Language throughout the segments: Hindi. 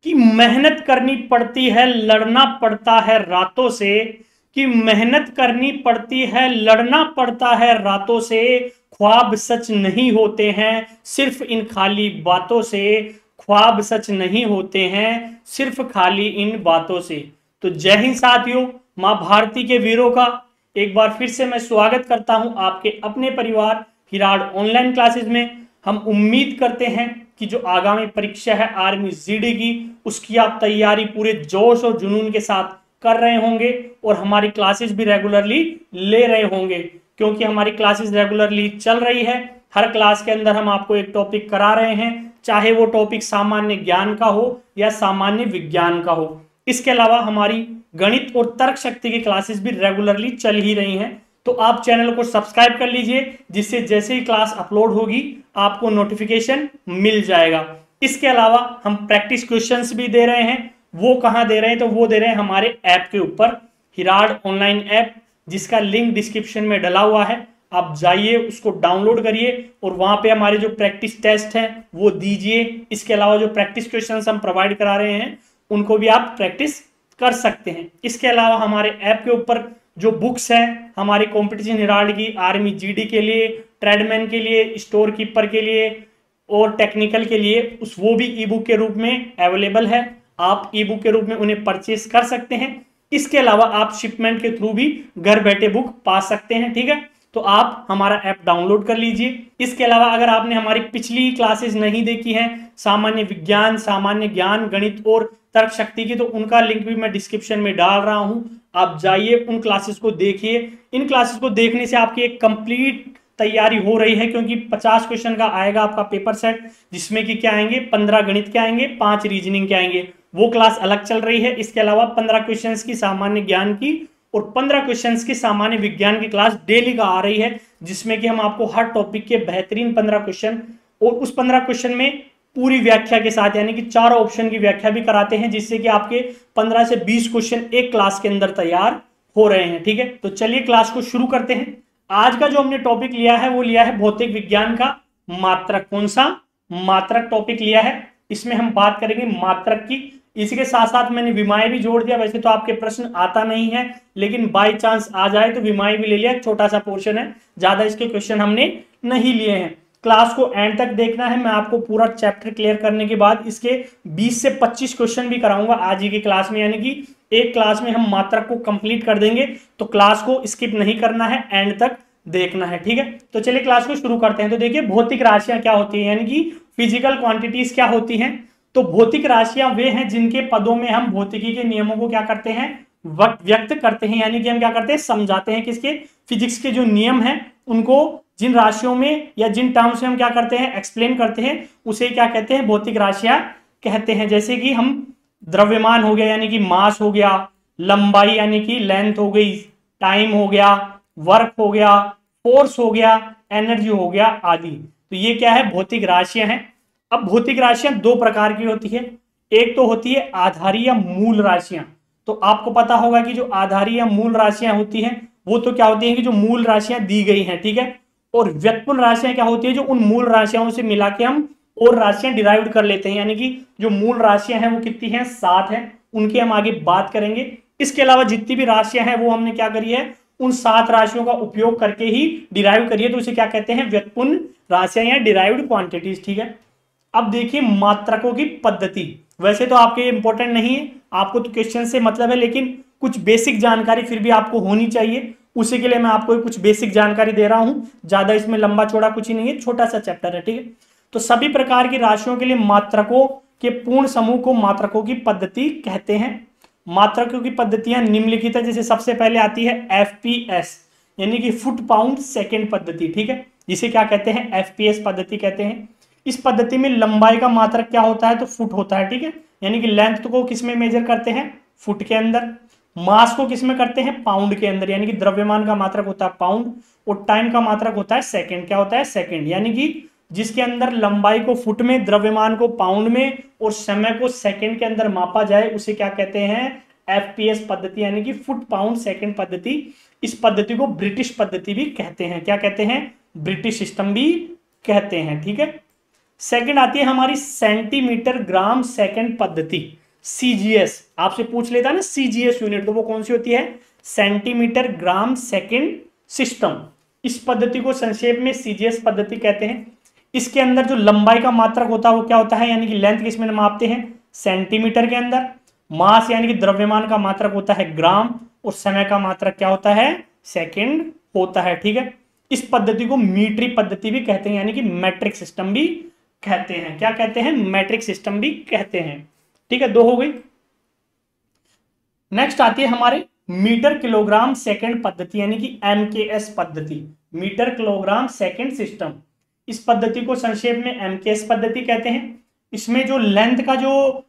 कि मेहनत करनी पड़ती है, लड़ना पड़ता है रातों से, कि मेहनत करनी पड़ती है, लड़ना पड़ता है रातों से, ख्वाब सच नहीं होते हैं सिर्फ इन खाली बातों से, ख्वाब सच नहीं होते हैं सिर्फ खाली इन बातों से। तो जय हिंद साथियों, मां भारती के वीरों का एक बार फिर से मैं स्वागत करता हूं आपके अपने परिवार हिराड ऑनलाइन क्लासेस में। हम उम्मीद करते हैं कि जो आगामी परीक्षा है आर्मी जीडी की, उसकी आप तैयारी पूरे जोश और जुनून के साथ कर रहे होंगे और हमारी क्लासेस भी रेगुलरली ले रहे होंगे, क्योंकि हमारी क्लासेस रेगुलरली चल रही है। हर क्लास के अंदर हम आपको एक टॉपिक करा रहे हैं, चाहे वो टॉपिक सामान्य ज्ञान का हो या सामान्य विज्ञान का हो। इसके अलावा हमारी गणित और तर्क शक्ति की क्लासेस भी रेगुलरली चल ही रही हैं। तो आप चैनल को सब्सक्राइब कर लीजिए, जिससे जैसे ही क्लास अपलोड होगी आपको नोटिफिकेशन मिल जाएगा। इसके अलावा हम प्रैक्टिस क्वेश्चंस भी दे रहे हैं। वो कहां दे रहे हैं? तो वो दे रहे हैं हमारे ऐप के ऊपर, हिराड ऑनलाइन ऐप, जिसका लिंक डिस्क्रिप्शन में डला हुआ है। आप जाइए, उसको डाउनलोड करिए और वहां पे हमारे जो प्रैक्टिस टेस्ट हैं वो दीजिए। इसके अलावा जो प्रैक्टिस क्वेश्चंस हम प्रोवाइड करा रहे हैं उनको भी आप प्रैक्टिस कर सकते हैं। इसके अलावा हमारे ऐप के ऊपर जो बुक्स हैं हमारी कॉम्पिटिशन हिराड की, आर्मी जीडी के लिए, ट्रेडमैन के लिए, स्टोर कीपर के लिए और टेक्निकल के लिए, वो भी ई बुक के रूप में अवेलेबल है। आप ई बुक के रूप में उन्हें परचेस कर सकते हैं। इसके अलावा आप शिपमेंट के थ्रू भी घर बैठे बुक पा सकते हैं। ठीक है, तो आप हमारा ऐप डाउनलोड कर लीजिए। इसके अलावा अगर आपने हमारी पिछली क्लासेस नहीं देखी हैं, सामान्य विज्ञान, सामान्य ज्ञान, गणित और तर्क शक्ति की, तो उनका लिंक भी मैं डिस्क्रिप्शन में डाल रहा हूं। आप जाइए, उन क्लासेस को देखिए। इन क्लासेस को देखने से आपकी एक कंप्लीट तैयारी हो रही है, क्योंकि 50 क्वेश्चन का आएगा आपका पेपर सेट, जिसमें कि क्या आएंगे, 15 गणित के आएंगे, 5 रीजनिंग के आएंगे। वो क्लास अलग चल रही है। इसके अलावा 15 क्वेश्चन की सामान्य ज्ञान की और 15 क्वेश्चंस की सामान्य विज्ञान की क्लास डेली का आ रही है, जिसमें कि हम आपको हर टॉपिक के बेहतरीन 15 क्वेश्चन और उस 15 क्वेश्चन में पूरी व्याख्या के साथ, यानी कि चारों ऑप्शन की व्याख्या भी कराते हैं, जिससे कि आपके 15 से 20 क्वेश्चन एक क्लास के अंदर तैयार हो रहे हैं। ठीक है, तो चलिए क्लास को शुरू करते हैं। आज का जो हमने टॉपिक लिया है वो लिया है भौतिक विज्ञान का मात्रक। कौन सा? मात्रक टॉपिक लिया है। इसमें हम बात करेंगे मात्रक की। इसी के साथ साथ मैंने विमाएं भी जोड़ दिया। वैसे तो आपके प्रश्न आता नहीं है, लेकिन बाय चांस आ जाए तो विमाएं भी ले लिया। छोटा सा पोर्शन है, ज्यादा इसके क्वेश्चन हमने नहीं लिए हैं। क्लास को एंड तक देखना है। मैं आपको पूरा चैप्टर क्लियर करने के बाद इसके 20 से 25 क्वेश्चन भी कराऊंगा आज ही की क्लास में, यानी कि एक क्लास में हम मात्रक को कंप्लीट कर देंगे। तो क्लास को स्किप नहीं करना है, एंड तक देखना है। ठीक है, तो चलिए क्लास को शुरू करते हैं। तो देखिए, भौतिक राशियां क्या होती है, यानी कि फिजिकल क्वांटिटीज क्या होती हैं। तो भौतिक राशियां वे हैं जिनके पदों में हम भौतिकी के नियमों को क्या करते हैं, व्यक्त करते हैं, यानी कि हम क्या करते हैं, समझाते हैं। किसके? फिजिक्स के जो नियम हैं उनको जिन राशियों में या जिन टर्म्स में हम क्या करते हैं, एक्सप्लेन करते हैं, उसे क्या कहते हैं, भौतिक राशियां कहते हैं। जैसे कि हम द्रव्यमान हो गया, यानी कि मास हो गया, लंबाई यानी कि लेंथ हो गई, टाइम हो गया, वर्क हो गया, फोर्स हो गया, एनर्जी हो गया आदि। तो ये क्या है, भौतिक राशियां हैं। अब भौतिक राशियां दो प्रकार की होती है। एक तो होती है आधारी या मूल राशियां। तो आपको पता होगा कि जो आधारी या मूल राशियां होती हैं वो तो क्या होती हैं कि जो मूल राशियां दी गई हैं। ठीक है, और व्युत्पन्न राशियां क्या होती है, जो उन मूल राशियों से मिला के हम और राशियां डिराइव कर लेते हैं। यानी कि जो मूल राशियां हैं वो कितनी हैं, 7 हैं। उनकी हम आगे बात करेंगे। इसके अलावा जितनी भी राशियां हैं वो हमने क्या करी है, उन 7 राशियों का उपयोग करके ही डिराइव करिए। तो उसे क्या कहते हैं, व्युत्पन्न राशियां या डिराइव्ड क्वांटिटीज। ठीक है, अब देखिए मात्रकों की पद्धति। वैसे तो आपके इंपॉर्टेंट नहीं है, आपको तो क्वेश्चन से मतलब है, लेकिन कुछ बेसिक जानकारी फिर भी आपको होनी चाहिए। उसी के लिए मैं आपको कुछ बेसिक जानकारी दे रहा हूं। ज्यादा इसमें लंबा चौड़ा कुछ ही नहीं है, छोटा सा चैप्टर है। ठीक है, तो सभी प्रकार की राशियों के लिए मात्रकों के पूर्ण समूह को मात्रकों की पद्धति कहते हैं। मात्रकों की पद्धतियां निम्नलिखित है। जैसे सबसे पहले आती है एफपीएस, यानी कि फुट पाउंड सेकेंड पद्धति। ठीक है, जिसे क्या कहते हैं, एफपीएस पद्धति कहते हैं। इस पद्धति में लंबाई का मात्रक क्या होता है, तो फुट होता है। ठीक है, यानी कि लेंथ को किसमें मेजर करते हैं, फुट के अंदर। मास को किसमें करते हैं, पाउंड के अंदर, यानी कि द्रव्यमान का मात्रक होता है पाउंड। और टाइम का मात्रक होता है सेकंड। क्या होता है, सेकंड। यानी कि जिसके अंदर लंबाई को फुट में, द्रव्यमान को पाउंड में और समय को सेकंड के अंदर मापा जाए, उसे क्या कहते हैं, एफपीएस पद्धति, यानी कि फुट पाउंड सेकंड पद्धति। इस पद्धति को ब्रिटिश पद्धति भी कहते हैं। क्या कहते हैं, ब्रिटिश सिस्टम भी कहते हैं। ठीक है, सेकंड आती है हमारी सेंटीमीटर ग्राम सेकंड पद्धति, सीजीएस। आपसे पूछ लेता है ना सीजीएस यूनिट, तो वो कौन सी होती है, सेंटीमीटर ग्राम सेकंड सिस्टम। इस पद्धति को संक्षेप में सीजीएस पद्धति कहते हैं। इसके अंदर जो लंबाई का मात्रक होता है वो क्या होता है, यानी कि लेंथ किसमें मापते हैं, सेंटीमीटर के अंदर। मास यानी कि द्रव्यमान का मात्रक होता है ग्राम, और समय का मात्रक क्या होता है, सेकंड होता है। ठीक है, इस पद्धति को मीट्री पद्धति भी कहते हैं, यानी कि मैट्रिक सिस्टम भी कहते हैं। क्या कहते हैं, मैट्रिक सिस्टम भी कहते हैं। ठीक है, दो हो गई। नेक्स्ट आती है हमारे मीटर किलोग्राम सेकंड पद्धति, यानी कि एमकेएस पद्धति, मीटर किलोग्राम सेकंड सिस्टम। इस पद्धति को संक्षेप में एमकेएस पद्धति कहते हैं। इसमें जो लेंथ का जो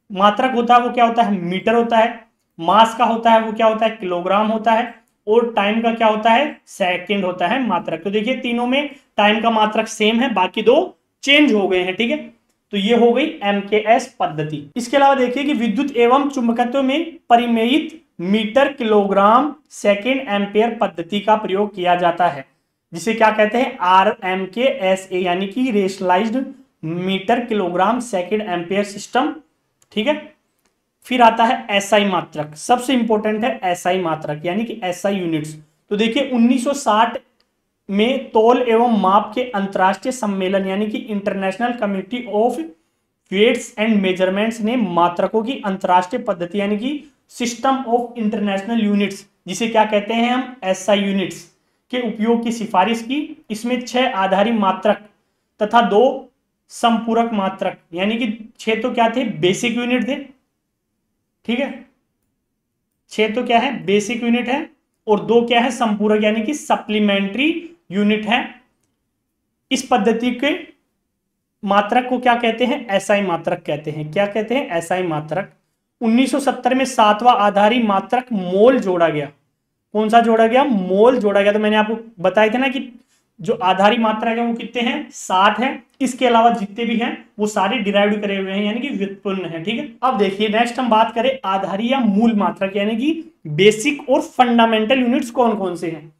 मात्रक होता है वो क्या होता है, मीटर होता है। मास का होता है वो क्या होता है, किलोग्राम होता है। और टाइम का क्या होता है, सेकंड होता है मात्रक। तो देखिए तीनों में टाइम का मात्रक सेम है, बाकी दो चेंज हो गए हैं। ठीक है, तो ये हो गई एमकेएस पद्धति। इसके अलावा देखिए कि विद्युत एवं चुंबकत्व में परिमेयित मीटर किलोग्राम सेकंड एम्पियर पद्धति का प्रयोग किया जाता है, जिसे क्या कहते हैं, RMKSA, यानी कि rationalised metre kilogram second ampere system. ठीक है, फिर आता है एसआई मात्रक। सबसे इंपॉर्टेंट है एसआई मात्रक, यानी कि एसआई यूनिट्स। तो देखिए 1960 में तौल एवं माप के अंतरराष्ट्रीय सम्मेलन, यानी कि international community of weights and measurements ने मात्रकों की अंतरराष्ट्रीय पद्धति, यानी कि सिस्टम ऑफ इंटरनेशनल यूनिट्स, जिसे क्या कहते हैं हम, एसआई यूनिट्स, के उपयोग की सिफारिश की। इसमें 6 आधारी मात्रक तथा 2 संपूरक मात्रक, यानी कि 6 तो क्या थे, बेसिक यूनिट थे। ठीक है, 6 तो क्या है, बेसिक यूनिट है, और 2 क्या है, संपूरक, यानी कि सप्लीमेंट्री यूनिट है। इस पद्धति के मात्रक को क्या कहते हैं, एसआई मात्रक कहते हैं। क्या कहते हैं, एसआई मात्रक। 1970 में 7वां आधारी मात्रक मोल जोड़ा गया। कौन सा जोड़ा गया, मोल जोड़ा गया। तो मैंने आपको बताया था ना कि जो आधारी मात्रक है वो कितने हैं, 60 है। इसके अलावा जितने भी हैं वो सारे डिराइव्ड करे हुए हैं, यानी कि व्युत्पन्न है। ठीक है, अब देखिए नेक्स्ट हम बात करें आधारी या मूल मात्रक, यानी कि बेसिक और फंडामेंटल यूनिट्स कौन कौन से हैं।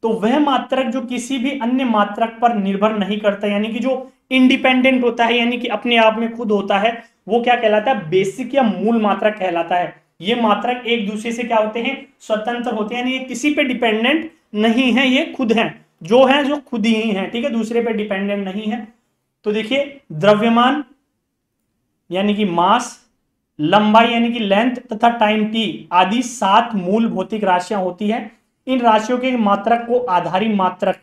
तो वह मात्रक जो किसी भी अन्य मात्रक पर निर्भर नहीं करता, यानी कि जो इंडिपेंडेंट होता है, यानी कि अपने आप में खुद होता है, वो क्या कहलाता है, बेसिक या मूल मात्रक कहलाता है। ये मात्रक एक दूसरे से क्या होते हैं, स्वतंत्र होते हैं, यानी ये किसी पे डिपेंडेंट नहीं है, ये खुद हैं, जो है जो खुद ही हैं। ठीक है, दूसरे पे डिपेंडेंट नहीं है। तो देखिए द्रव्यमान यानी कि मास, लंबाई यानी कि लेंथ, तथा टाइम टी आदि 7 मूल भौतिक राशियां होती हैं। इन राशियों के मात्रक को आधारी मात्रक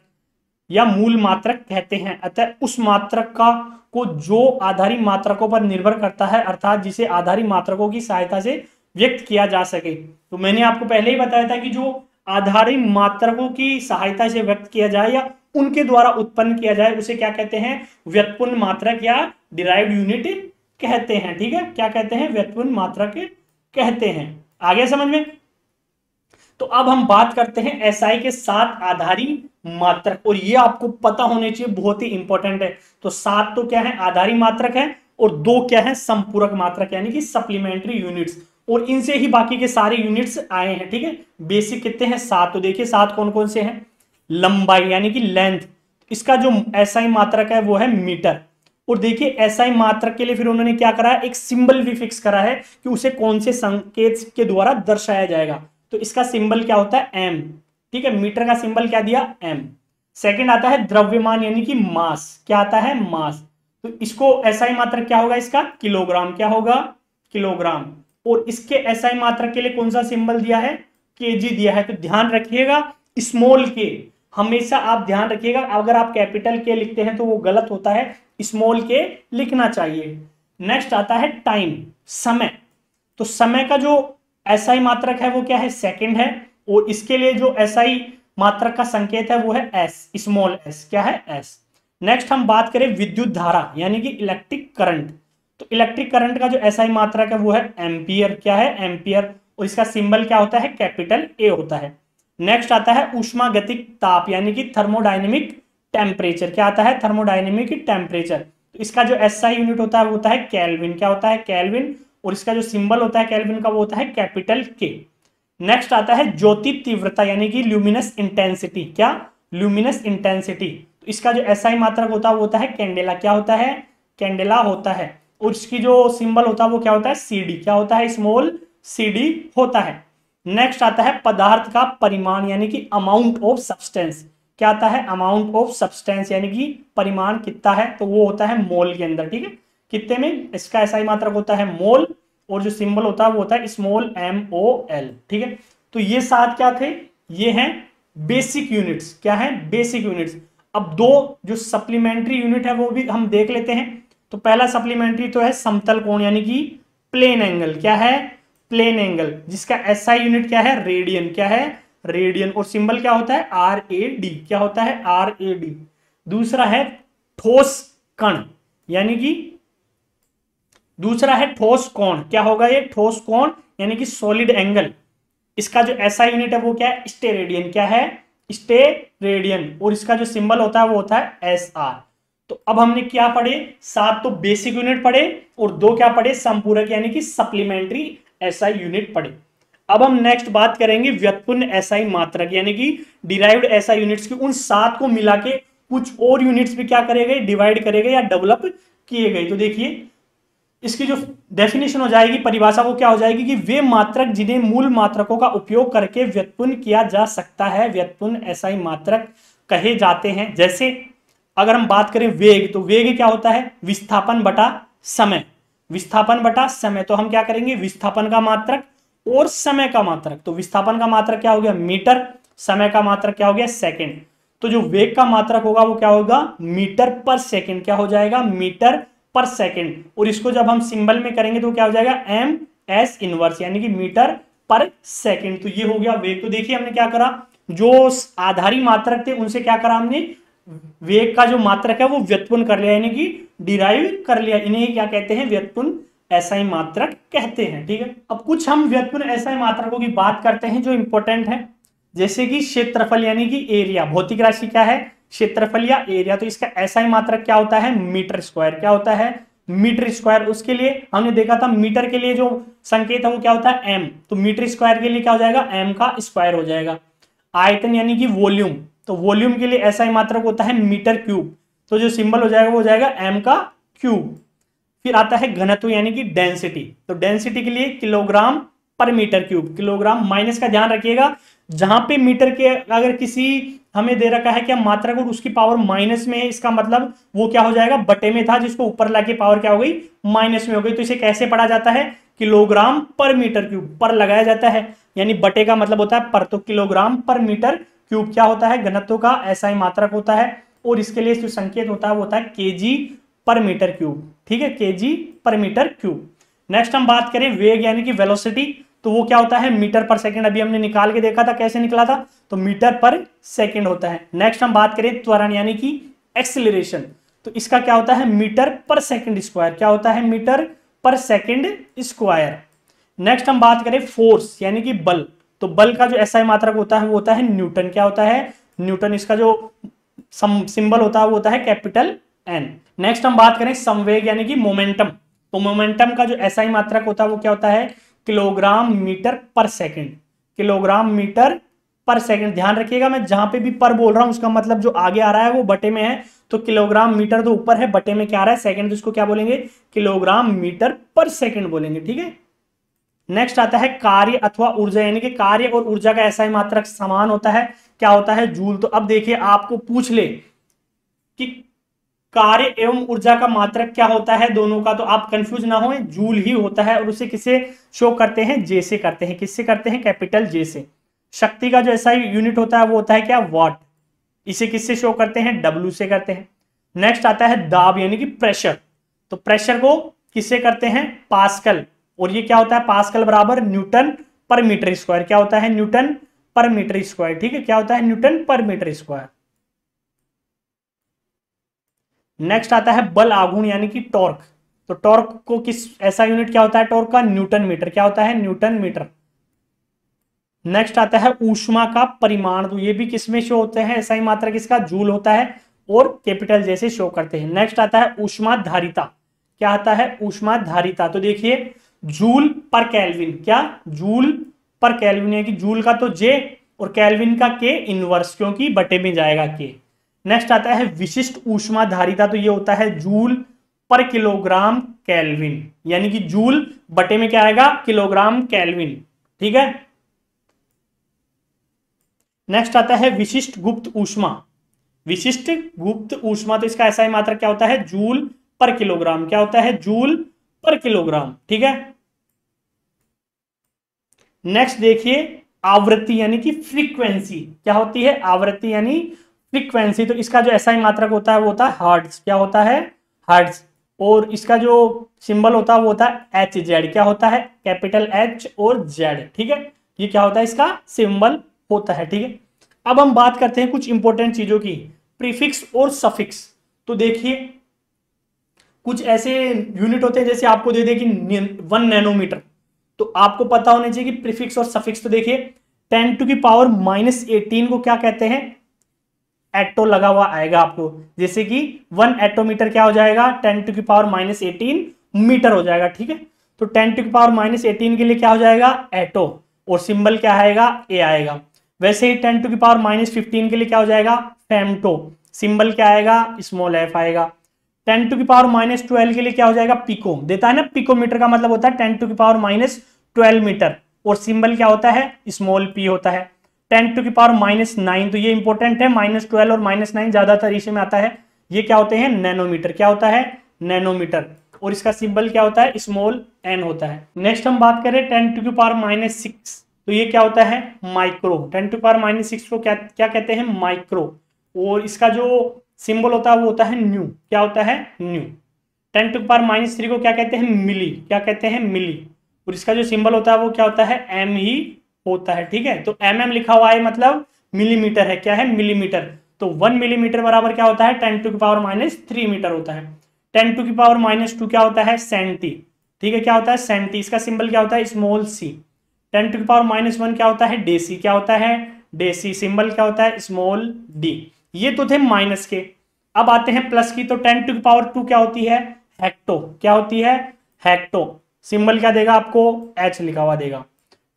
या मूल मात्रक कहते हैं। अतः उस मात्रक का को जो आधारी मात्रकों पर निर्भर करता है, अर्थात जिसे आधारी मात्रकों की सहायता से व्यक्त किया जा सके। तो मैंने आपको पहले ही बताया था कि जो आधारी मात्रकों की सहायता से व्यक्त किया जाए या उनके द्वारा उत्पन्न किया जाए, उसे क्या कहते हैं, व्युत्पन्न मात्रक या डिराइव्ड यूनिट कहते हैं। ठीक है, क्या कहते हैं, व्युत्पन्न मात्रक कहते हैं। आगे समझ में। तो अब हम बात करते हैं एसआई के 7 आधारी मात्रक, और ये आपको पता होने चाहिए, बहुत ही इंपॉर्टेंट है। तो 7 तो क्या है, आधारी मात्रक है, और 2 क्या है, संपूरक मात्रक, यानी कि सप्लीमेंट्री यूनिट्स, और इनसे ही बाकी के सारे यूनिट्स आए हैं। ठीक है, बेसिक कितने हैं, 7। तो देखिए 7 कौन कौन से हैं, लंबाई यानी कि लेंथ, इसका जो एसआई मात्रक है वो है मीटर। और देखिए एसआई मात्रक के लिए फिर उन्होंने क्या करा है, एक सिंबल भी फिक्स करा है कि उसे कौन से संकेत के द्वारा दर्शाया जाएगा। तो इसका सिंबल क्या होता है, एम। ठीक है, मीटर का सिंबल क्या दिया, एम। सेकंड आता है द्रव्यमान यानी कि मास, क्या आता है, मास। तो इसको एसआई मात्रक क्या होगा, इसका किलोग्राम, क्या होगा, किलोग्राम। और इसके एसआई मात्रक के लिए कौन सा सिंबल दिया है, केजी दिया है। तो ध्यान रखिएगा, स्मॉल के हमेशा आप ध्यान रखिएगा, अगर आप कैपिटल के लिखते हैं तो वो गलत होता है, स्मॉल के लिखना चाहिए। नेक्स्ट आता है टाइम, समय। तो समय का जो एसआई मात्रक है वो क्या है, सेकंड है, और इसके लिए जो एसआई मात्रक का संकेत है वो है एस, स्मॉल एस, क्या है, एस। नेक्स्ट हम बात करें विद्युत धारा यानी कि इलेक्ट्रिक करंट। तो इलेक्ट्रिक करंट का जो एसआई मात्रक है वो है एम्पियर, क्या है, एम्पियर, और इसका सिंबल क्या होता है, कैपिटल ए होता है। नेक्स्ट आता है ऊष्मागतिक ताप यानी कि थर्मोडायनेमिक टेम्परेचर, क्या आता है, थर्मोडायनेमिक टेम्परेचर। तो इसका जो एसआई यूनिट होता है वो होता है केल्विन, क्या होता है, केल्विन, और इसका जो सिंबल होता है केल्विन का वो होता है कैपिटल के। नेक्स्ट आता है ज्योति तीव्रता यानी कि ल्यूमिनस इंटेंसिटी, क्या, ल्यूमिनस इंटेंसिटी। तो इसका जो एसआई मात्रक होता है वो होता है कैंडेला, क्या होता है, कैंडेला होता है, और इसकी जो सिंबल होता है वो क्या होता है, CD। क्या होता है, स्मॉल CD होता है। नेक्स्ट आता है पदार्थ का परिमाण यानी कि अमाउंट ऑफ सब्सटेंस। क्या आता है, अमाउंट ऑफ सब्सटेंस यानी कि परिमाण कितना है, तो वो होता है मोल के अंदर। ठीक है, कितने में, इसका ऐसा ही मात्रक होता है मोल, और जो सिंबल होता है वो होता है स्मॉल MOL। ठीक है, तो ये 7 क्या थे, ये हैं बेसिक यूनिट्स। क्या है, बेसिक यूनिट्स। अब 2 जो सप्लीमेंट्री यूनिट है वो भी हम देख लेते हैं। तो पहला सप्लीमेंट्री तो है समतल कोण यानी कि प्लेन एंगल। क्या है, प्लेन एंगल, जिसका SI यूनिट क्या है, रेडियन। क्या है, रेडियन, और सिंबल क्या होता है, RAD। क्या होता है, RAD। दूसरा है ठोस कण यानी कि, दूसरा है ठोस कोण। क्या होगा ये, ठोस कोण यानी कि सॉलिड एंगल। इसका जो SI यूनिट है वो क्या है, स्टेरेडियन। क्या है, स्टेरेडियन, और इसका जो सिंबल होता है वो होता है SR। तो अब हमने क्या पढ़े, 7 तो बेसिक यूनिट पढ़े, और 2 क्या पढ़े, संपूरक यानी कि सप्लीमेंट्री SI यूनिट पढ़े। अब हम नेक्स्ट बात करेंगे व्युत्पन्न SI मात्रक यानी कि डिराइव्ड SI यूनिट्स की। उन 7 को मिला के कुछ और यूनिट्स भी क्या करे गए, डिवाइड करे गए या डेवलप किए गए। तो देखिए इसकी जो डेफिनेशन हो जाएगी, परिभाषा, वो क्या हो जाएगी कि वे मात्रक जिन्हें मूल मात्रकों का उपयोग करके व्युत्पन्न किया जा सकता है, व्युत्पन्न SI मात्रक कहे जाते हैं। जैसे अगर हम बात करें वेग, तो वेग क्या होता है, विस्थापन बटा समय। विस्थापन बटा समय, तो हम क्या करेंगे, विस्थापन का मात्रक और समय का मात्रक। तो विस्थापन का मात्रक क्या हो गया, मीटर, समय का मात्रक क्या हो गया, सेकंड। तो जो वेग का मात्रक होगा वो क्या होगा, मीटर पर सेकंड। क्या हो जाएगा, मीटर पर सेकंड। और इसको जब हम सिंबल में करेंगे तो क्या हो जाएगा, MS इनवर्स यानी कि मीटर पर सेकंड। तो ये हो गया वेग। तो देखिए हमने क्या करा, जो आधारी मात्रक थे उनसे क्या करा हमने, वेग का जो मात्रक है वो व्युत्पन्न कर लिया यानी कि डिराइव कर लिया। इन्हें क्या कहते हैं, व्युत्पन्न SI मात्रक कहते हैं। ठीक है, अब कुछ हम व्युत्पन्न SI मात्रकों की बात करते हैं जो इंपॉर्टेंट है, जैसे कि क्षेत्रफल यानी कि एरिया। भौतिक राशि क्या है, क्षेत्रफल या एरिया। तो इसका SI मात्रक क्या होता है, मीटर स्क्वायर। क्या होता है, मीटर स्क्वायर। उसके लिए हमने देखा था मीटर के लिए जो संकेत है वो क्या होता है, M। तो मीटर स्क्वायर के लिए क्या हो जाएगा, M का स्क्वायर हो जाएगा। आयतन यानी कि वॉल्यूम, तो वॉल्यूम के लिए SI मात्रक होता है मीटर क्यूब। तो जो सिंबल हो जाएगा वो हो जाएगा M का क्यूब। फिर आता है घनत्व यानी कि डेंसिटी। तो डेंसिटी के लिए किलोग्राम पर मीटर क्यूब। किलोग्राम, माइनस का ध्यान रखिएगा, जहां पे मीटर के अगर किसी हमें दे रखा है क्या मात्रक और उसकी पावर माइनस में है, इसका मतलब वो क्या हो जाएगा, बटे में था, जिसको ऊपर लाके पावर क्या हो गई, माइनस में हो गई। तो इसे कैसे पढ़ा जाता है, किलोग्राम पर मीटर क्यूब। पर लगाया जाता है यानी बटे का मतलब होता है पर। तो किलोग्राम पर मीटर क्यूब क्या होता है, घनत्व का SI मात्रक होता है। और इसके लिए जो संकेत होता है वो होता है kg पर मीटर क्यूब। ठीक है, kg पर मीटर क्यूब। नेक्स्ट हम बात करें वेग यानी कि वेलोसिटी, तो वो क्या होता है, मीटर पर सेकंड। अभी हमने निकाल के देखा था कैसे निकला था, तो मीटर पर सेकंड होता है। नेक्स्ट हम बात करें त्वरण यानी कि एक्सीलरेशन, तो इसका क्या होता है, मीटर पर सेकंड स्क्वायर। क्या होता है, मीटर पर सेकंड स्क्वायर। नेक्स्ट हम बात करें फोर्स यानी कि बल, तो बल का जो SI मात्रक होता है वो होता है न्यूटन। क्या होता है, न्यूटन। इसका जो सिंबल होता है वो होता है कैपिटल N। नेक्स्ट हम बात करें संवेग यानी कि मोमेंटम, तो मोमेंटम का जो SI मात्रक होता है वो क्या होता है, किलोग्राम मीटर पर सेकंड। किलोग्राम मीटर पर सेकंड। ध्यान रखिएगा मैं जहां पे भी पर बोल रहा हूं उसका मतलब जो आगे आ रहा है वो बटे में है। तो किलोग्राम मीटर तो ऊपर है, बटे में क्या आ रहा है, सेकंड, तो इसको क्या बोलेंगे, किलोग्राम मीटर पर सेकंड बोलेंगे। ठीक है, नेक्स्ट आता है कार्य अथवा ऊर्जा यानी कि कार्य और ऊर्जा का SI मात्रक समान होता है। क्या होता है, जूल। तो अब देखिए आपको पूछ ले कि कार्य एवं ऊर्जा का मात्रक क्या होता है दोनों का, तो आप कंफ्यूज ना हो, जूल ही होता है। और उसे किसे शो करते हैं, जे से करते हैं। किससे करते हैं, कैपिटल जे से। शक्ति का जो SI यूनिट होता है वो होता है क्या, वाट। इसे किससे शो करते हैं, W से करते हैं। नेक्स्ट आता है दाब यानी कि प्रेशर, तो प्रेशर को किससे करते हैं, पास्कल। और ये क्या होता है, पास्कल बराबर न्यूटन पर मीटर स्क्वायर। क्या होता है, न्यूटन पर मीटर स्क्वायर। ठीक है, क्या होता है, न्यूटन पर मीटर स्क्वायर। नेक्स्ट आता है बल आघूर्ण यानी कि टॉर्क, तो टॉर्क को किस SI यूनिट क्या होता है, टॉर्क का न्यूटन मीटर। क्या होता है, न्यूटन मीटर। नेक्स्ट आता है ऊष्मा का परिमाण, तो ये भी किसमें शो होते हैं, SI मात्रक इसका जूल होता है और कैपिटल जैसे शो करते हैं। नेक्स्ट आता है ऊष्मा धारिता। क्या आता है, ऊष्मा धारिता, तो देखिए जूल पर केल्विन। क्या, जूल पर केल्विन है कि जूल का तो J और केल्विन का K इनवर्स, क्योंकि बटे में जाएगा K। नेक्स्ट आता है विशिष्ट ऊष्मा धारिता, तो ये होता है जूल पर किलोग्राम केल्विन, यानी कि जूल बटे में क्या आएगा, किलोग्राम केल्विन। ठीक है। नेक्स्ट आता है विशिष्ट गुप्त ऊष्मा। विशिष्ट गुप्त ऊष्मा, तो इसका ऐसा ही मात्रक क्या होता है, जूल पर किलोग्राम। क्या होता है, जूल पर किलोग्राम। ठीक है। नेक्स्ट देखिए आवृत्ति यानी कि फ्रीक्वेंसी। क्या होती है, आवृत्ति यानी फ्रीक्वेंसी। तो इसका जो एसआई मात्रक होता है वो होता है हर्ट्ज। क्या होता है, हर्ट्ज। और इसका जो सिंबल होता है वो होता है एच जेड। क्या होता है, कैपिटल एच और जेड। ठीक है, ये क्या होता है, इसका सिंबल होता है। ठीक है। अब हम बात करते हैं कुछ इंपॉर्टेंट चीजों की, प्रीफिक्स और सफिक्स। तो देखिए कुछ ऐसे यूनिट होते हैं, जैसे आपको दे दे कि 1 नैनोमीटर, तो आपको पता होना चाहिए कि प्रीफिक्स और सफिक्स। तो देखिए 10⁻⁻18 को क्या कहते हैं, एटो लगा हुआ आएगा आपको, जैसे कि 1 एटोमीटर क्या हो जाएगा, 10⁻18 मीटर हो जाएगा। ठीक है। तो 10⁻18 के लिए क्या हो जाएगा, एटो, और सिंबल क्या आएगा, ए आएगा। वैसे ही 10⁻15 के लिए क्या हो जाएगा, फेमटो, सिंबल क्या आएगा, स्मॉल एफ आएगा। 10⁻12 के लिए क्या हो जाएगा, पिको, देता है ना, पिकोमीटर का मतलब होता है 10⁻12 मीटर, और सिंबल क्या होता है, स्मॉल पी होता है। 10⁻9, तो ये इंपॉर्टेंट है, -12 और -9 ज्यादातर इसी में आता है। ये क्या होते हैं, नैनोमीटर। क्या होता है, नैनोमीटर, और इसका सिंबल क्या होता है, स्मॉल एन होता है। नेक्स्ट हम बात करें 10⁻6, तो ये क्या होता है, माइक्रो। 10⁻6 को क्या क्या कहते हैं, माइक्रो, और इसका जो सिंबल होता है वो होता है न्यू। क्या होता है, न्यू। 10⁻³ को क्या कहते हैं, मिली। क्या कहते हैं, मिली, और इसका जो सिंबल होता है वो क्या होता है, एम ही होता है। ठीक है। तो एम लिखा हुआ है मतलब मिलीमीटर है। क्या है, मिलीमीटर। तो 1 मिलीमीटर बराबर क्या होता है, 10⁻³ मीटर होता है। 10⁻² क्या होता है, सेंटी। ठीक है, क्या होता है, सेंटी, इसका सिंबल क्या होता है, स्मॉल सी। 10⁻1 क्या होता है, डेसी। क्या होता है, डेसी, सिंबल क्या होता है, स्मॉल डी। ये तो थे माइनस के। अब आते हैं प्लस की। तो 10⁻² क्या होती है, हेक्टो। क्या होती है, हेक्टो, सिंबल क्या देगा आपको, एच लिखा हुआ देगा।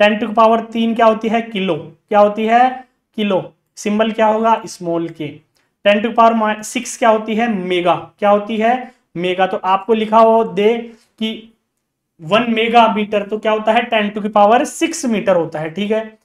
10⁻³ क्या होती है, किलो। क्या होती है, किलो, सिंबल क्या होगा, स्मॉल के। 10⁻6 क्या होती है, मेगा। क्या होती है, मेगा। तो आपको लिखा हो दे कि 1 मेगा मीटर, तो क्या होता है, 10⁻6 मीटर होता है। ठीक है।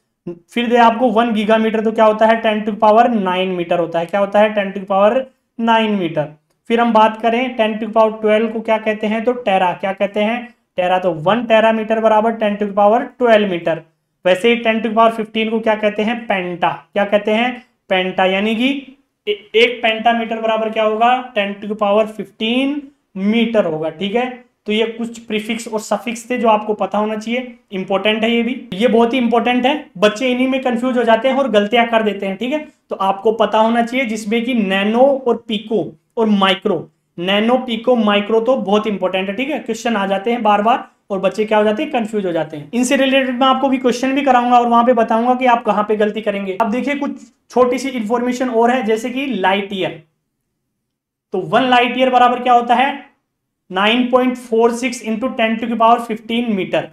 फिर दे आपको 1 गीगामीटर, तो क्या होता है, 10⁻9 मीटर होता है। क्या होता है, 10⁻9 मीटर। फिर हम बात करें 10⁻12 को क्या कहते हैं, तो टेरा। क्या कहते हैं, टेरा। तो 1 टेरामीटर बराबर 10⁻12 मीटर। वैसे ही 10⁻15 को क्या कहते हैं, पेंटा। क्या कहते हैं, पेंटा, यानी कि एक पेंटामीटर बराबर क्या होगा, 10⁻15 मीटर होगा। ठीक है। तो ये कुछ प्रीफिक्स और सफिक्स थे जो आपको पता होना चाहिए, इंपॉर्टेंट है ये भी, ये बहुत ही इंपॉर्टेंट है। बच्चे इन्हीं में कंफ्यूज हो जाते हैं और गलतियां कर देते हैं। ठीक है। तो आपको पता होना चाहिए, जिसमें कि नैनो और पिको और माइक्रो, नैनो पिको माइक्रो तो बहुत इंपॉर्टेंट है। ठीक है, क्वेश्चन आ जाते हैं बार बार और बच्चे क्या हो जाते हैं, कंफ्यूज हो जाते हैं। इनसे रिलेटेड मैं आपको भी क्वेश्चन भी कराऊंगा और वहां पे बताऊंगा कि आप कहां पे गलती करेंगे। अब देखिए कुछ छोटी सी इंफॉर्मेशन और है, जैसे कि लाइट ईयर। तो 1 लाइट ईयर बराबर क्या होता है, 9.46 इंटू 10⁻15 मीटर।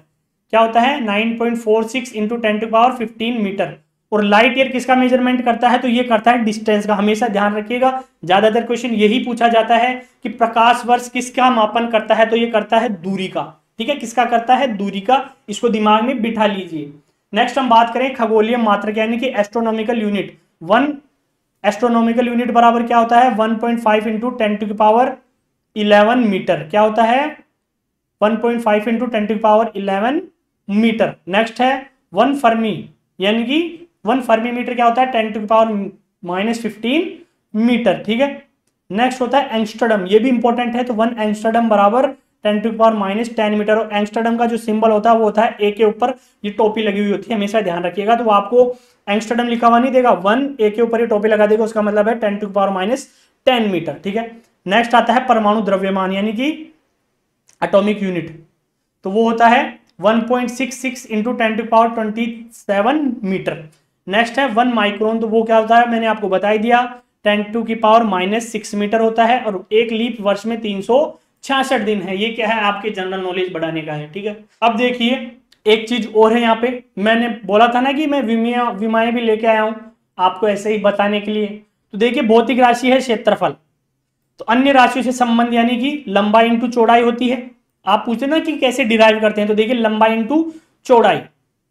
क्या होता है, 9.46 इंटू 10⁻15 मीटर। और लाइट ईयर किसका मेजरमेंट करता है, तो ये करता है डिस्टेंस का। हमेशा ध्यान रखिएगा, ज्यादातर क्वेश्चन यही पूछा जाता है कि प्रकाश वर्ष किसका मापन करता है, तो ये करता है दूरी का। ठीक है, किसका करता है, दूरी का, इसको दिमाग में बिठा लीजिए। नेक्स्ट हम बात करें खगोलीय मात्रक यानी कि एस्ट्रोनॉमिकल यूनिट। 1 एस्ट्रोनॉमिकल यूनिट बराबर क्या होता है, 1.5 इंटू 10⁻11 मीटर। क्या होता है, 1.5 इंटू 10⁻11 मीटर। नेक्स्ट है 1 फर्मी, यानी कि 1 फर्मी मीटर क्या होता है, 10⁻⁻15 मीटर। ठीक है। नेक्स्ट होता है एंगस्ट्रडम, ये भी इंपॉर्टेंट है। तो 1 एंगस्ट्रडम बराबर 10⁻10 मीटर। और एंगस्ट्रडम का जो सिंबल होता है वो होता है ए के ऊपर ये टोपी लगी हुई होती है, हमेशा ध्यान रखिएगा। तो वो आपको एंगस्ट्रडम लिखा हुआ नहीं देगा, 1 ए के ऊपर ये टोपी लगा देगा, उसका मतलब है 10⁻10 मीटर। ठीक है। नेक्स्ट आता है परमाणु द्रव्यमान यानी कि एटॉमिक यूनिट। तो वो होता है 1.66 इंटू 10⁻27 मीटर। नेक्स्ट है 1 माइक्रोन, तो वो क्या होता है, मैंने आपको बता ही दिया, 10⁻6 मीटर होता है। और एक लीप वर्ष में 366 दिन है। ये क्या है, आपके जनरल नॉलेज बढ़ाने का है। ठीक है। अब देखिए एक चीज और है यहाँ पे, मैंने बोला था ना कि मैं विमाएं भी लेके आया हूं आपको ऐसे ही बताने के लिए। तो देखिए भौतिक राशि है क्षेत्रफल। तो अन्य राशियों से संबंध यानी कि लंबाई इंटू चौड़ाई होती है। आप पूछते ना कि कैसे डिराइव करते हैं, तो देखिए लंबाई इंटू चौड़ाई,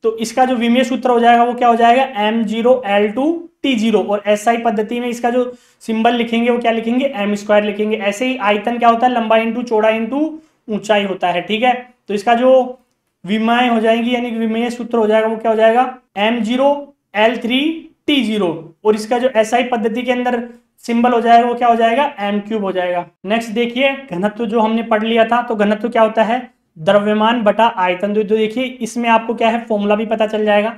तो इसका जो विमेय सूत्र हो जाएगा वो क्या हो जाएगा, m0l2t0, और एसआई पद्धति में इसका जो सिंबल लिखेंगे वो क्या लिखेंगे, एम स्क्वायर लिखेंगे। ऐसे ही आयतन क्या होता है, लंबाई इंटू चौड़ाई इंटू ऊंचाई होता है, ठीक है। तो इसका जो विमेय हो जाएगी यानी कि विमेय सूत्र हो जाएगा वो क्या हो जाएगा, m0l3t0, और इसका जो एसआई पद्धति के अंदर सिंबल हो जाएगा वो क्या हो जाएगा, m³ हो जाएगा। नेक्स्ट देखिए घनत्व जो हमने पढ़ लिया था, तो घनत्व क्या होता है, द्रव्यमान बटा आयतन। तो देखिए इसमें आपको क्या है, फॉर्मूला भी पता चल जाएगा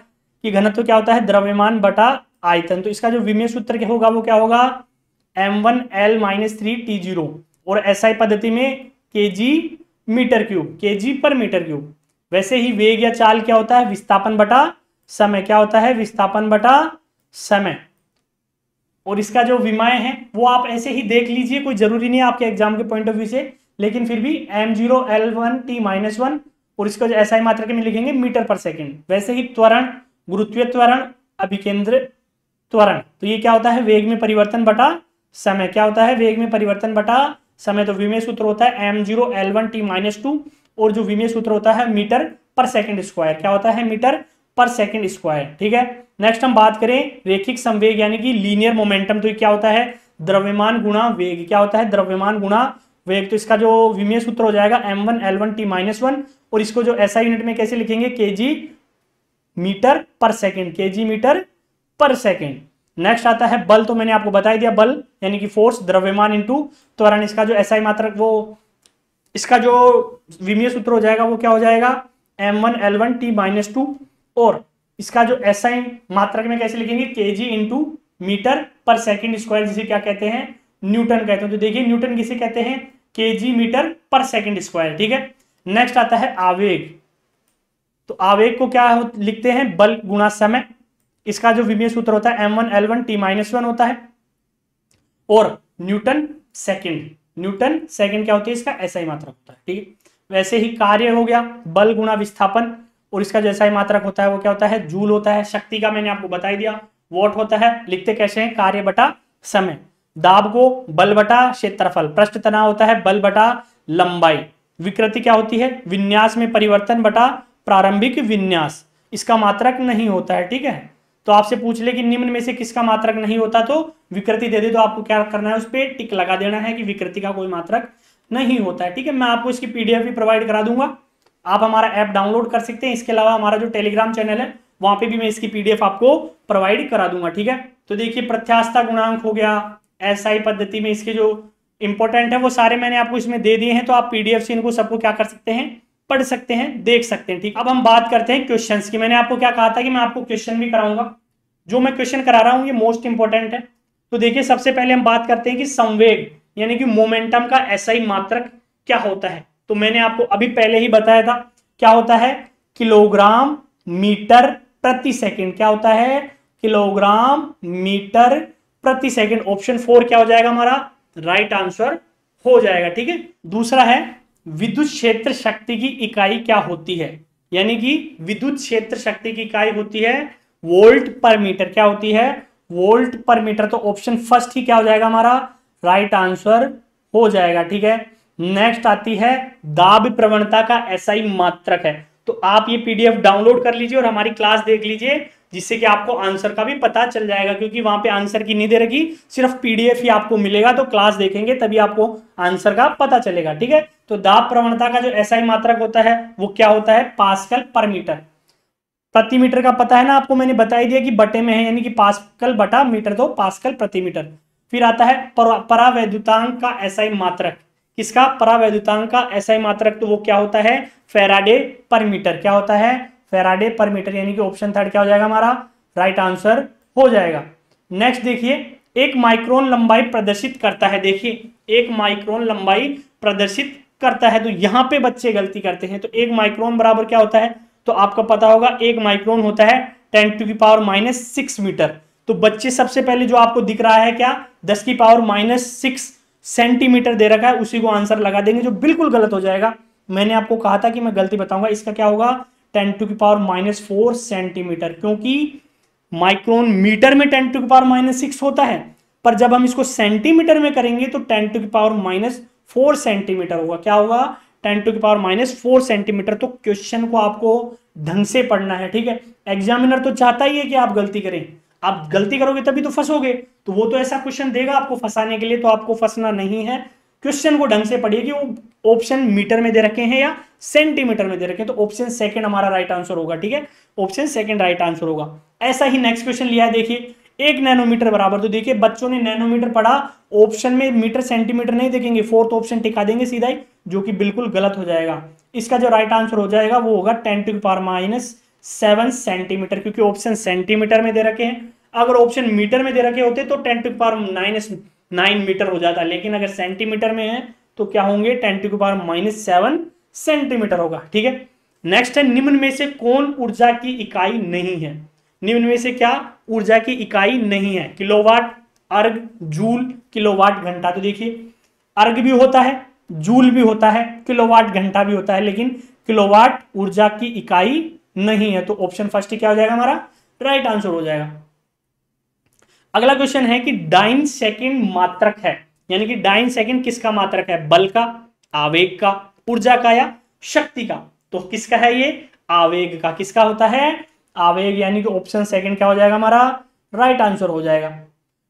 कि घनत्व क्या होता है, द्रव्यमान बटा आयतन। तो इसका जो विमेय सूत्र क्या होगा वो क्या होगा, m1l-3t0, और एसआई पद्धति में kg मीटर क्यूब, kg पर मीटर क्यूब। वैसे ही वेग या चाल क्या होता है, विस्थापन बटा समय, क्या होता है, विस्थापन बटा समय। और इसका जो विमेय है वो आप ऐसे ही देख लीजिए, कोई जरूरी नहीं है आपके एग्जाम के पॉइंट ऑफ व्यू से, लेकिन फिर भी m0l1t-1, और इसको जो एसआई मात्रक में लिखेंगे मीटर पर सेकंड। वैसे ही त्वरण, गुरुत्वीय त्वरण, अभिकेंद्र त्वरण, तो ये क्या होता है, वेग में परिवर्तन बटा समय, क्या होता है, वेग में परिवर्तन बटा समय। तो विमेय सूत्र होता है m0l1t-2, और जो विमेय सूत्र होता है मीटर पर सेकंड स्क्वायर, क्या होता है, मीटर पर सेकंड स्क्वायर, ठीक है। नेक्स्ट हम बात करें रेखिक संवेग यानी कि लीनियर मोमेंटम, तो ये क्या होता है, द्रव्यमान गुणा वेग, क्या होता है, द्रव्यमान गुणा वेग। तो इसका जो विमेय सूत्र हो जाएगा m1l1t-1, और इसको जो एसआई यूनिट में कैसे लिखेंगे, kg मीटर पर सेकंड, kg मीटर पर सेकंड। नेक्स्ट आता है बल, तो मैंने आपको बता ही दिया, बल यानी कि फोर्स, द्रव्यमान इंटू त्वरण। इसका जो एसआई मात्रक वो इसका जो विमेय सूत्र हो जाएगा वो क्या हो जाएगा, m1l1t-2, और इसका जो एसआई मात्रक में कैसे लिखेंगे, kg इंटू मीटर पर सेकंड स्क्वायर, जिसे क्या कहते हैं, न्यूटन कहते हैं। तो देखिए न्यूटन किसे कहते हैं, kg मीटर पर सेकंड स्क्वायर, ठीक है। नेक्स्ट आता है आवेग, तो आवेग को क्या लिखते हैं, बल गुणा समय। इसका जो विमेय सूत्र होता है m1l1t-1 होता है, और न्यूटन सेकंड, न्यूटन सेकंड क्या होती है, इसका एसआई मात्रक होता है, ठीक है। वैसे ही कार्य हो गया बल गुणा विस्थापन, और इसका जो एसआई मात्रक होता है वो क्या होता है, जूल होता है। शक्ति का मैंने आपको बता ही दिया, वॉट होता है, लिखते कैसे हैं, कार्य बटा समय। दाब को बल बटा क्षेत्रफल, पृष्ठ तनाव होता है बल बटा लंबाई। विकृति क्या होती है, विन्यास में परिवर्तन बटा प्रारंभिक विन्यास, इसका मात्रक नहीं होता है, ठीक है। तो आपसे पूछ ले कि निम्न में से किसका मात्रक नहीं होता, तो विकृति दे दे, तो आपको क्या करना है, उस पर टिक लगा देना है कि विकृति का कोई मात्रक नहीं होता है, ठीक है। मैं आपको इसकी पीडीएफ भी प्रोवाइड करा दूंगा, आप हमारा ऐप डाउनलोड कर सकते हैं। इसके अलावा हमारा जो टेलीग्राम चैनल है वहां पे भी मैं इसकी पीडीएफ आपको प्रोवाइड करा दूंगा, ठीक है। तो देखिए प्रत्यास्थता गुणांक हो गया, एसआई पद्धति में इसके जो इंपॉर्टेंट है वो सारे मैंने आपको इसमें दे दिए हैं, तो आप पीडीएफ से इनको सबको क्या कर सकते हैं, पढ़ सकते हैं, देख सकते हैं, ठीक। अब हम बात करते हैं क्वेश्चंस की। मैंने आपको क्या कहा था कि मैं आपको क्वेश्चन भी कराऊंगा, जो मैं क्वेश्चन करा रहा हूं ये मोस्ट इंपॉर्टेंट है। तो देखिए सबसे पहले हम बात करते हैं कि संवेग यानी कि मोमेंटम का एसआई मात्रक क्या होता है। तो मैंने आपको अभी पहले ही बताया था, क्या होता है, किलोग्राम मीटर प्रति सेकंड, क्या होता है, किलोग्राम मीटर प्रति सेकंड। ऑप्शन 4 क्या हो जाएगा हमारा, राइट आंसर हो जाएगा, ठीक है। दूसरा है विद्युत क्षेत्र शक्ति की इकाई क्या होती है, यानी कि विद्युत क्षेत्र शक्ति की इकाई होती है वोल्ट पर मीटर, क्या होती है, वोल्ट पर मीटर। तो ऑप्शन फर्स्ट ही क्या हो जाएगा हमारा, राइट आंसर हो जाएगा, ठीक है। नेक्स्ट आती है दाब प्रवणता का एसआई मात्रक है। तो आप ये पीडीएफ डाउनलोड कर लीजिए और हमारी क्लास देख लीजिए, जिससे कि आपको आंसर का भी पता चल जाएगा, क्योंकि वहां पे आंसर की नहीं दे रखी, सिर्फ पीडीएफ ही आपको मिलेगा। तो क्लास देखेंगे तभी आपको आंसर का पता चलेगा, ठीक है। तो दाब प्रवणता का जो एसआई मात्रक होता है वो क्या होता है, पास्कल पर मीटर। प्रति मीटर का पता है ना आपको, मैंने बता ही दिया कि बटे में है, यानी कि पास्कल बटा मीटर, तो पास्कल प्रति मीटर। फिर आता है परावैद्युतांक का एसआई मात्रक, किसका, परावैद्युतांक का एसआई मात्रक, तो वो क्या होता है, फैराडे पर मीटर, क्या होता है, फैराडे पर मीटर, यानी कि ऑप्शन 3 क्या हो जाएगा हमारा, राइट आंसर हो जाएगा। नेक्स्ट देखिए, एक माइक्रोन लंबाई प्रदर्शित करता है, देखिए एक माइक्रोन लंबाई प्रदर्शित करता है। तो यहां पे बच्चे गलती करते हैं। तो एक माइक्रोन बराबर क्या होता है, तो आपको पता होगा एक माइक्रोन होता है 10⁻⁻6 मीटर। तो बच्चे सबसे पहले जो आपको दिख रहा है क्या, 10⁻⁻6 सेंटीमीटर दे रखा है, उसी को आंसर लगा देंगे, जो बिल्कुल गलत हो जाएगा। मैंने आपको कहा था कि मैं गलती बताऊंगा, इसका क्या होगा 10⁻⁻4 सेंटीमीटर, क्योंकि माइक्रोन मीटर में 10⁻⁻6 होता है, पर जब हम इसको सेंटीमीटर में करेंगे तो 10⁻⁻⁴ सेंटीमीटर होगा। क्या होगा? 10⁻⁻⁴ सेंटीमीटर। तो क्वेश्चन को आपको ढंग से पढ़ना है, ठीक है। एग्जामिनर तो चाहता ही है कि आप गलती करें, आप गलती करोगे तभी तो फंसोगे, तो वो तो ऐसा क्वेश्चन देगा आपको फंसाने के लिए, तो आपको फंसना नहीं है। क्वेश्चन को ढंग से पढ़िए कि वो ऑप्शन मीटर में दे रखे हैं या सेंटीमीटर में दे रखे हैं, तो ऑप्शन सेकंड हमारा राइट आंसर होगा, ठीक है। ऑप्शन सेकंड राइट आंसर होगा। ऐसा ही नेक्स्ट क्वेश्चन लिया है, देखिए 1 नैनोमीटर बराबर, तो देखिए बच्चों ने नैनोमीटर पढ़ा, ऑप्शन में मीटर सेंटीमीटर नहीं देखेंगे, फोर्थ ऑप्शन टिका देंगे सीधा ही, जो कि बिल्कुल गलत हो जाएगा। इसका जो राइट आंसर हो जाएगा वो होगा 10⁻⁻⁷ सेंटीमीटर, क्योंकि ऑप्शन सेंटीमीटर में दे रखे हैं। अगर ऑप्शन मीटर में दे रखे होते तो 10⁻⁹ मीटर हो जाता, लेकिन अगर सेंटीमीटर में है तो क्या होंगे? 10⁻⁷ सेंटीमीटर होगा, ठीक है। नेक्स्ट है, निम्न में से कौन ऊर्जा की इकाई नहीं है? निम्न में से क्या ऊर्जा की इकाई नहीं है? किलोवाट, अर्ग, जूल, किलोवाट, घंटा। तो देखिए अर्ग भी होता है, जूल भी होता है, किलोवाट घंटा भी होता है, लेकिन किलोवाट ऊर्जा की इकाई नहीं है। तो ऑप्शन फर्स्ट क्या हो जाएगा हमारा? राइट आंसर हो जाएगा। अगला क्वेश्चन है कि डाइन सेकंड मात्रक है, यानी कि डाइन सेकंड किसका मात्रक है? बल का, आवेग का, ऊर्जा का या शक्ति का? तो किसका है ये? आवेग का। किसका होता है? आवेग, यानी कि ऑप्शन सेकंड क्या हो जाएगा हमारा? राइट आंसर हो जाएगा।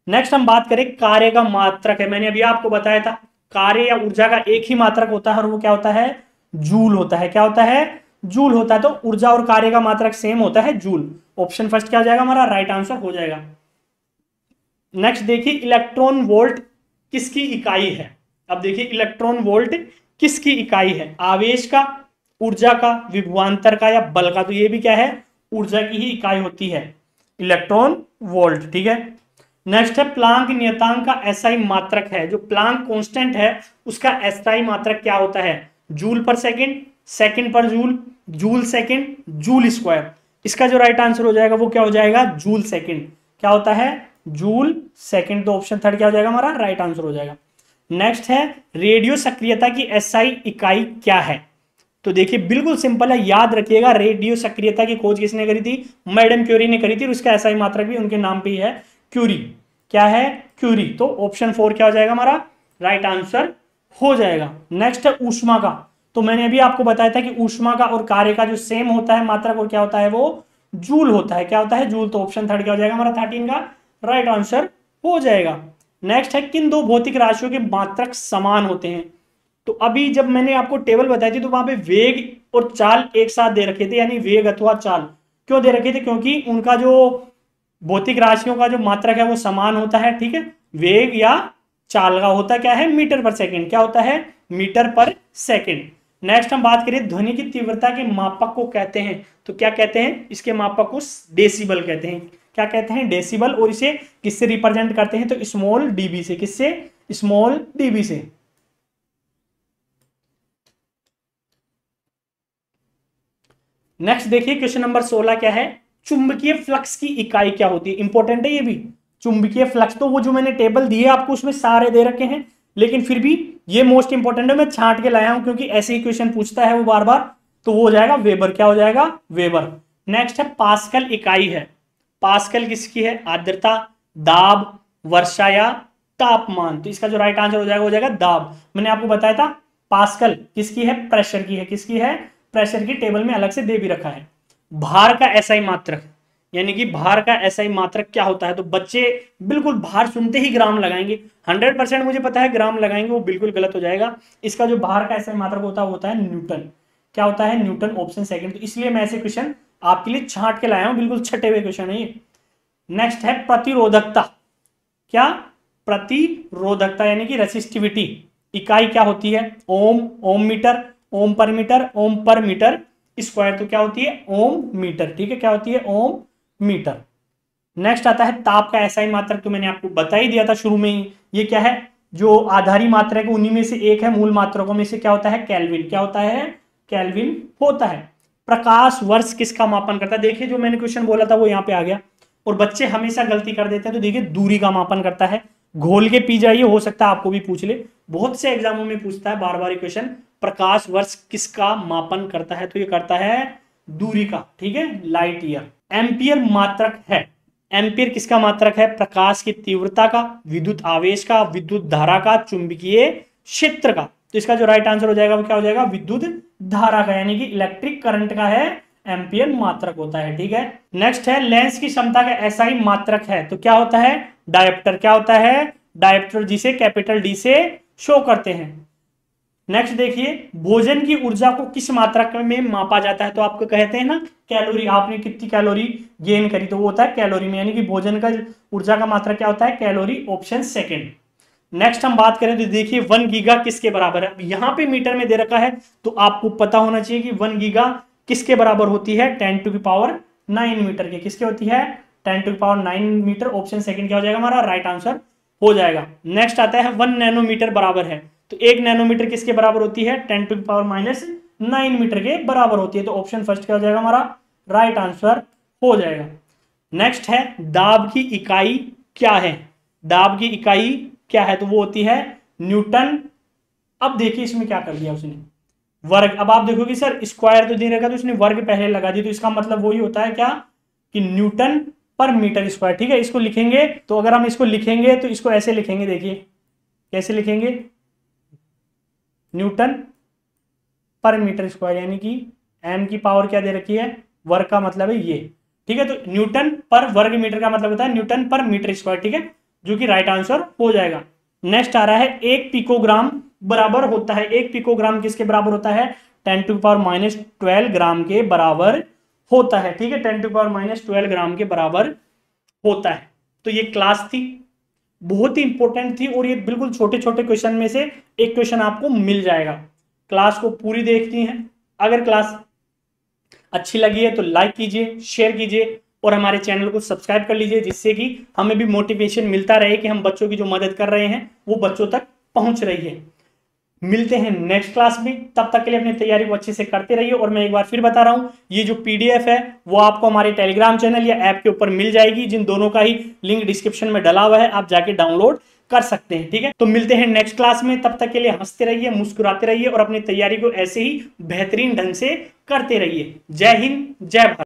नेक्स्ट हम बात करें कार्य का मात्रक है। मैंने अभी आपको बताया था कार्य या ऊर्जा का एक ही मात्रक होता है और वो क्या होता है? जूल होता है। क्या होता है? जूल होता है। तो ऊर्जा और कार्य का मात्रक सेम होता है, जूल। ऑप्शन फर्स्ट क्या हो जाएगा हमारा? राइट आंसर हो जाएगा। नेक्स्ट देखिए इलेक्ट्रॉन वोल्ट किसकी इकाई है? अब देखिए इलेक्ट्रॉन वोल्ट किसकी इकाई है? आवेश का, ऊर्जा का, विभवांतर का या बल का? तो ये भी क्या है? ऊर्जा की ही इकाई होती है इलेक्ट्रॉन वोल्ट, ठीक है। नेक्स्ट है प्लांक नियतांक का एसआई मात्रक है। जो प्लांक कांस्टेंट है उसका एसआई मात्रक क्या होता है? जूल पर सेकंड, सेकंड पर joule, joule second, joule square. इसका जो राइट आंसर हो जाएगा वो क्या हो जाएगा? Joule second. क्या होता है? Joule second. तो ऑप्शन थर्ड क्या हो जाएगा हमारा? राइट आंसर हो जाएगा। नेक्स्ट है रेडियो सक्रियता की एसआई इकाई क्या है? तो देखिए बिल्कुल सिंपल है, याद रखिएगा रेडियो सक्रियता की खोज किसने करी थी? मैडम क्यूरी ने करी थी, और उसका एसआई मात्रक भी उनके नाम पे ही है, क्यूरी। क्या है? क्यूरी। तो ऑप्शन 4 क्या हो जाएगा हमारा? राइट आंसर हो जाएगा। नेक्स्ट है ऊष्मा का। तो मैंने अभी आपको बताया था कि ऊष्मा का और कार्य का जो सेम होता है मात्रक, और क्या होता है? वो जूल होता है। क्या होता है? जूल। तो ऑप्शन थर्ड क्या हो जाएगा हमारा? 13 का राइट आंसर हो जाएगा। नेक्स्ट है किन दो भौतिक राशियों के मात्रक समान होते हैं? तो अभी जब मैंने आपको टेबल बताई थी तो वहां पे वेग और चाल एक साथ दे रखे थे, यानी वेग अथवा चाल क्यों दे रखे थे? क्योंकि उनका जो भौतिक राशियों का जो मात्रक है वो समान होता है, ठीक है। वेग या चाल का होता क्या है? मीटर पर सेकंड। क्या होता है? मीटर पर सेकंड। नेक्स्ट हम बात करें ध्वनि की तीव्रता के मापक को कहते हैं, तो क्या कहते हैं? इसके मापक को डेसिबल कहते हैं। क्या कहते हैं? डेसिबल। और इसे किससे रिप्रेजेंट करते हैं? तो स्मॉल डीबी से। किससे? स्मॉल डीबी से। नेक्स्ट देखिए क्वेश्चन नंबर 16 क्या है? चुंबकीय फ्लक्स की इकाई क्या होती है? इंपॉर्टेंट है ये भी। चुंबकीय फ्लक्स, तो वो जो मैंने टेबल दिए आपको उसमें सारे दे रखे हैं, लेकिन फिर भी ये मोस्ट इंपॉर्टेंट है, मैं छांट के लाया हूं क्योंकि ऐसे ही क्वेश्चन पूछता है वो बार बार। तो वो हो जाएगा वेबर। क्या हो जाएगा? वेबर। नेक्स्ट है पास्कल इकाई है। पास्कल किसकी है? आर्द्रता, दाब, वर्षा या तापमान? तो इसका जो राइट आंसर हो जाएगा वो जाएगा दाब। मैंने आपको बताया था पास्कल किसकी है? प्रेशर की है। किसकी है? प्रेशर की। टेबल में अलग से दे भी रखा है। भार का एसआई मात्रक, यानी कि भार का एसआई मात्रक क्या होता है? तो बच्चे बिल्कुल भार सुनते ही ग्राम लगाएंगे, 100% मुझे पता है ग्राम लगाएंगे, वो बिल्कुल गलत हो जाएगा। इसका जो भार का एसआई मात्रक होता है वो होता है न्यूटन। क्या होता है? न्यूटन। Option second. तो इसलिए मैं ऐसे क्वेश्चन आपके लिए छांट के लाया हूं, बिल्कुल छटे हुए क्वेश्चन है ये। नेक्स्ट है प्रतिरोधकता। क्या? प्रतिरोधकता यानी कि रेसिस्टिविटी इकाई क्या होती है? ओम, ओम मीटर, ओम पर मीटर, ओम पर मीटर स्क्वायर। तो क्या होती है? ओम मीटर, ठीक है। क्या होती है? ओम मीटर। नेक्स्ट आता है ताप का एसआई मात्रक। तो मैंने आपको बता ही दिया था शुरू में ही, ये क्या है? जो आधारी मात्रक है उन्हीं में से एक है, मूल मात्रकों में से क्या होता है? केल्विन। क्या होता है? केल्विन होता है। प्रकाश वर्ष किसका मापन करता है? देखिए जो मैंने क्वेश्चन बोला था वो यहाँ पे आ गया, और बच्चे हमेशा गलती कर देते हैं। तो देखिए दूरी का मापन करता है। घोल के पी जाइए, हो सकता है आपको भी पूछ ले, बहुत से एग्जामों में पूछता है बार बार क्वेश्चन, प्रकाश वर्ष किसका मापन करता है? तो ये करता है दूरी का, ठीक है, लाइट ईयर। एम्पियर मात्रक है, एम्पियर किसका मात्रक है? प्रकाश की तीव्रता का, विद्युत आवेश का, विद्युत धारा का, चुंबकीय क्षेत्र का। तो इसका जो राइट आंसर हो जाएगा वो क्या हो जाएगा? विद्युत धारा का, यानी कि इलेक्ट्रिक करंट का है एम्पियर मात्रक होता है। ठीक है, नेक्स्ट है लेंस की क्षमता का एसआई मात्रक है, तो क्या होता है? डायोप्टर। क्या होता है? डायोप्टर, जिसे कैपिटल डी से शो करते हैं। नेक्स्ट देखिए, भोजन की ऊर्जा को किस मात्रक में मापा जाता है? तो आपको कहते हैं ना कैलोरी, आपने कितनी कैलोरी गेन करी, तो वो होता है कैलोरी में, यानी कि भोजन का ऊर्जा का मात्रक क्या होता है? Calorie, option second. नेक्स्ट हम बात करें तो देखिए 1 गीगा किसके बराबर है? यहां पे मीटर में दे रखा है, तो आपको पता होना चाहिए कि 1 गीगा किसके बराबर होती है? 10⁹ मीटर के। किसके होती है? 10⁹ मीटर। ऑप्शन सेकंड क्या हो जाएगा हमारा? राइट आंसर हो जाएगा। नेक्स्ट आता है 1 नैनोमीटर बराबर है, तो 1 नैनोमीटर किसके बराबर होती है? 10⁻⁹ मीटर के बराबर होती है। तो ऑप्शन फर्स्ट क्या हो जाएगा हमारा? राइट आंसर हो जाएगा। नेक्स्ट है दाब की इकाई क्या है? दाब की इकाई क्या है? तो वो होती है न्यूटन। अब देखिए इसमें क्या कर दिया उसने, वर्ग। अब आप देखोगे सर स्क्वायर तो दे रखा, तो उसने वर्ग पहले लगा दी, तो इसका मतलब वही होता है क्या कि न्यूटन पर मीटर स्क्वायर। ठीक है, इसको लिखेंगे तो अगर हम इसको लिखेंगे तो इसको ऐसे लिखेंगे, देखिए कैसे लिखेंगे? न्यूटन पर मीटर स्क्वायर, यानी कि m की पावर क्या दे रखी है? वर्ग का मतलब है ये। ठीक है, तो न्यूटन पर वर्ग मीटर का मतलब होता है न्यूटन पर मीटर स्क्वायर। ठीक है, जो कि राइट आंसर हो जाएगा। नेक्स्ट आ रहा है 1 पिकोग्राम बराबर होता है, 1 पिकोग्राम किसके बराबर होता है? 10⁻12 ग्राम के बराबर होता है। ठीक है, 10⁻12 ग्राम के बराबर होता है। तो ये क्लास थी, बहुत ही इंपॉर्टेंट थी, और ये बिल्कुल छोटे छोटे क्वेश्चन में से एक क्वेश्चन आपको मिल जाएगा। क्लास को पूरी देखती हैं। अगर क्लास अच्छी लगी है तो लाइक कीजिए, शेयर कीजिए, और हमारे चैनल को सब्सक्राइब कर लीजिए, जिससे कि हमें भी मोटिवेशन मिलता रहे कि हम बच्चों की जो मदद कर रहे हैं वो बच्चों तक पहुंच रही है। मिलते हैं नेक्स्ट क्लास में, तब तक के लिए अपनी तैयारी को अच्छे से करते रहिए। और मैं एक बार फिर बता रहा हूं, ये जो पीडीएफ है वो आपको हमारे टेलीग्राम चैनल या ऐप के ऊपर मिल जाएगी, जिन दोनों का ही लिंक डिस्क्रिप्शन में डला हुआ है, आप जाके डाउनलोड कर सकते हैं। ठीक है, तो मिलते हैं नेक्स्ट क्लास में, तब तक के लिए हंसते रहिए, मुस्कुराते रहिए, और अपनी तैयारी को ऐसे ही बेहतरीन ढंग से करते रहिए। जय हिंद, जय भारत।